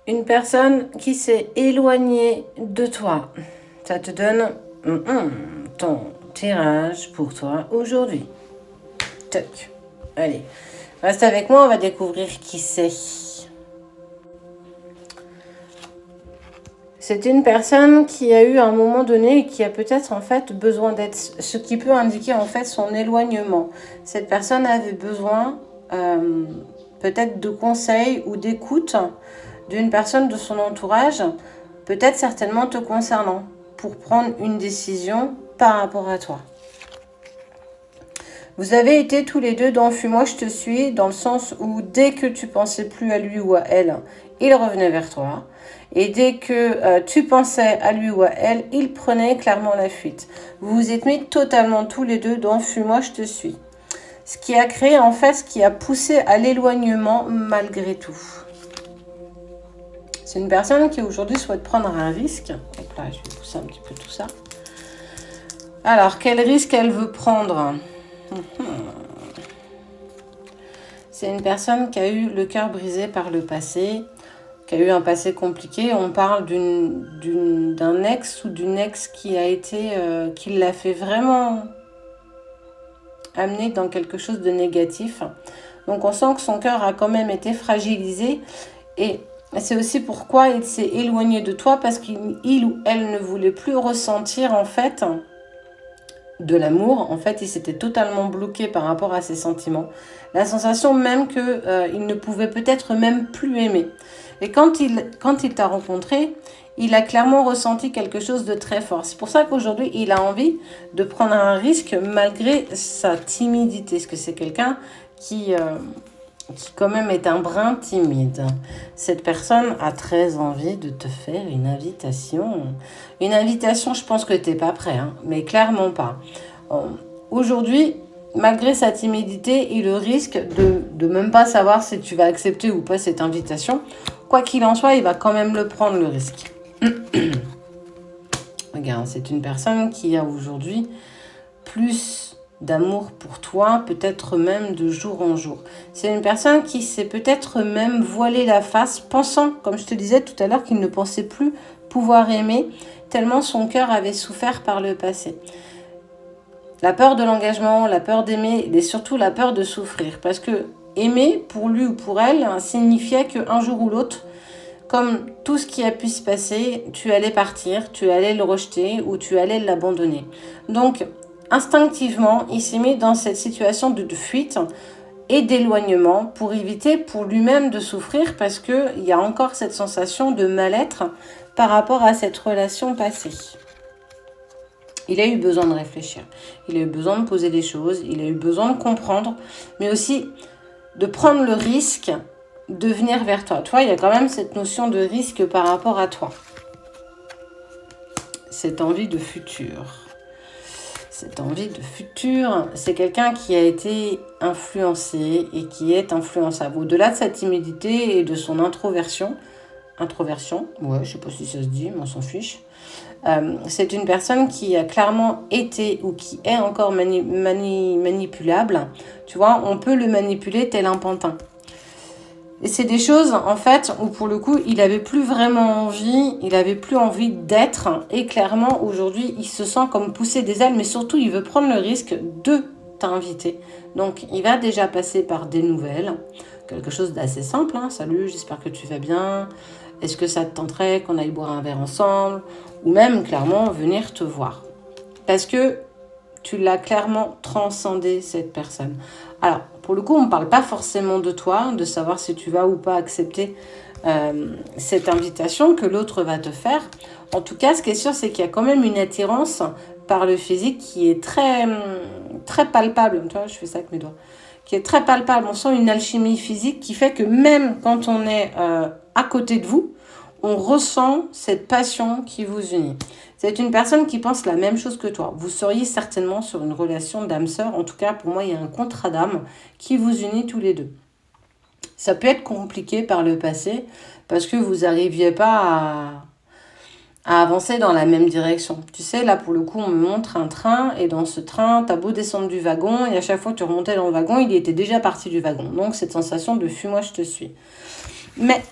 Une personne qui s'est éloignée de toi. Ça te donne ton tirage pour toi aujourd'hui. Toc. Allez, reste avec moi, on va découvrir qui c'est. C'est une personne qui a eu à un moment donné et qui a peut-être en fait besoin d'être, ce qui peut indiquer en fait son éloignement. Cette personne avait besoin peut-être de conseils ou d'écoute d'une personne de son entourage, peut-être certainement te concernant, pour prendre une décision par rapport à toi. Vous avez été tous les deux dans Fuis-moi, je te suis, dans le sens où dès que tu pensais plus à lui ou à elle, il revenait vers toi. Et dès que tu pensais à lui ou à elle, il prenait clairement la fuite. Vous vous êtes mis totalement tous les deux dans Fuis-moi, je te suis. Ce qui a créé en fait, ce qui a poussé à l'éloignement malgré tout. C'est une personne qui aujourd'hui souhaite prendre un risque. Donc là, je vais pousser un petit peu tout ça. Alors, quel risque elle veut prendre ? C'est une personne qui a eu le cœur brisé par le passé, qui a eu un passé compliqué. On parle d'un ex ou d'une ex qui a été, qui l'a fait vraiment amener dans quelque chose de négatif. Donc on sent que son cœur a quand même été fragilisé et c'est aussi pourquoi il s'est éloigné de toi, parce qu'il ou elle ne voulait plus ressentir en fait de l'amour. En fait, il s'était totalement bloqué par rapport à ses sentiments. La sensation même qu'il ne pouvait peut-être même plus aimer. Et quand il t'a rencontré, il a clairement ressenti quelque chose de très fort. C'est pour ça qu'aujourd'hui, il a envie de prendre un risque malgré sa timidité. Parce que c'est quelqu'un qui quand même est un brin timide. Cette personne a très envie de te faire une invitation. Une invitation, je pense que tu n'es pas prêt, hein, mais clairement pas. Aujourd'hui, malgré sa timidité, il risque de même pas savoir si tu vas accepter ou pas cette invitation. Quoi qu'il en soit, il va quand même le prendre, le risque. Regarde, c'est une personne qui a aujourd'hui plus d'amour pour toi, peut-être même de jour en jour. C'est une personne qui s'est peut-être même voilé la face, pensant, comme je te disais tout à l'heure, qu'il ne pensait plus pouvoir aimer, tellement son cœur avait souffert par le passé. La peur de l'engagement, la peur d'aimer, et surtout la peur de souffrir. Parce que aimer, pour lui ou pour elle, signifiait qu'un jour ou l'autre, comme tout ce qui a pu se passer, tu allais partir, tu allais le rejeter ou tu allais l'abandonner. Donc, instinctivement, il s'est mis dans cette situation de fuite et d'éloignement pour éviter pour lui-même de souffrir, parce qu'il y a encore cette sensation de mal-être par rapport à cette relation passée. Il a eu besoin de réfléchir, il a eu besoin de poser des choses, il a eu besoin de comprendre, mais aussi de prendre le risque de venir vers toi. Tu vois, il y a quand même cette notion de risque par rapport à toi. Cette envie de futur. Cette envie de futur, c'est quelqu'un qui a été influencé et qui est influençable. Au-delà de sa timidité et de son introversion, ouais, je sais pas si ça se dit, mais on s'en fiche. C'est une personne qui a clairement été ou qui est encore manipulable. Tu vois, on peut le manipuler tel un pantin. Et c'est des choses, en fait, où pour le coup, il avait plus vraiment envie, il avait plus envie d'être. Et clairement, aujourd'hui, il se sent comme pousser des ailes, mais surtout, il veut prendre le risque de t'inviter. Donc, il va déjà passer par des nouvelles, quelque chose d'assez simple. Hein. Salut, j'espère que tu vas bien. Est-ce que ça te tenterait qu'on aille boire un verre ensemble? Ou même, clairement, venir te voir. Parce que tu l'as clairement transcendé, cette personne. Alors, pour le coup, on ne parle pas forcément de toi, de savoir si tu vas ou pas accepter cette invitation que l'autre va te faire. En tout cas, ce qui est sûr, c'est qu'il y a quand même une attirance par le physique qui est très, très palpable. Tu vois, je fais ça avec mes doigts. Qui est très palpable. On sent une alchimie physique qui fait que même quand on est à côté de vous, on ressent cette passion qui vous unit. C'est une personne qui pense la même chose que toi. Vous seriez certainement sur une relation d'âme-sœur. En tout cas, pour moi, il y a un contrat d'âme qui vous unit tous les deux. Ça peut être compliqué par le passé parce que vous n'arriviez pas à avancer dans la même direction. Tu sais, là, pour le coup, on me montre un train et dans ce train, tu as beau descendre du wagon et à chaque fois que tu remontais dans le wagon, il était déjà parti du wagon. Donc, cette sensation de « fuis-moi, je te suis ». Mais,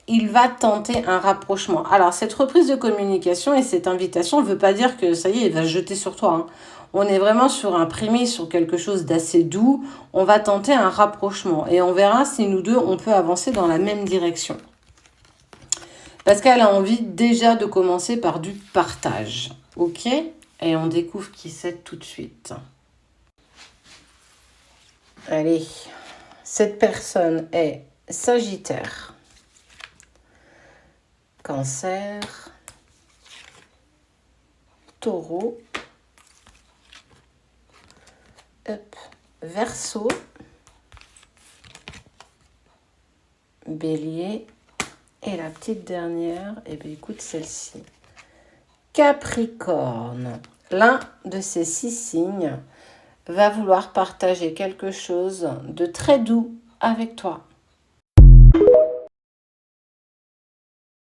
il va tenter un rapprochement. Alors, cette reprise de communication et cette invitation ne veut pas dire que ça y est, il va se jeter sur toi. Hein. On est vraiment sur un premier, sur quelque chose d'assez doux. On va tenter un rapprochement et on verra si nous deux, on peut avancer dans la même direction. Parce qu'elle a envie déjà de commencer par du partage. Ok? Et on découvre qui c'est tout de suite. Allez, cette personne est Sagittaire, Cancer, Taureau, Verseau, Bélier et la petite dernière, eh bien écoute celle-ci, Capricorne. L'un de ces 6 signes va vouloir partager quelque chose de très doux avec toi.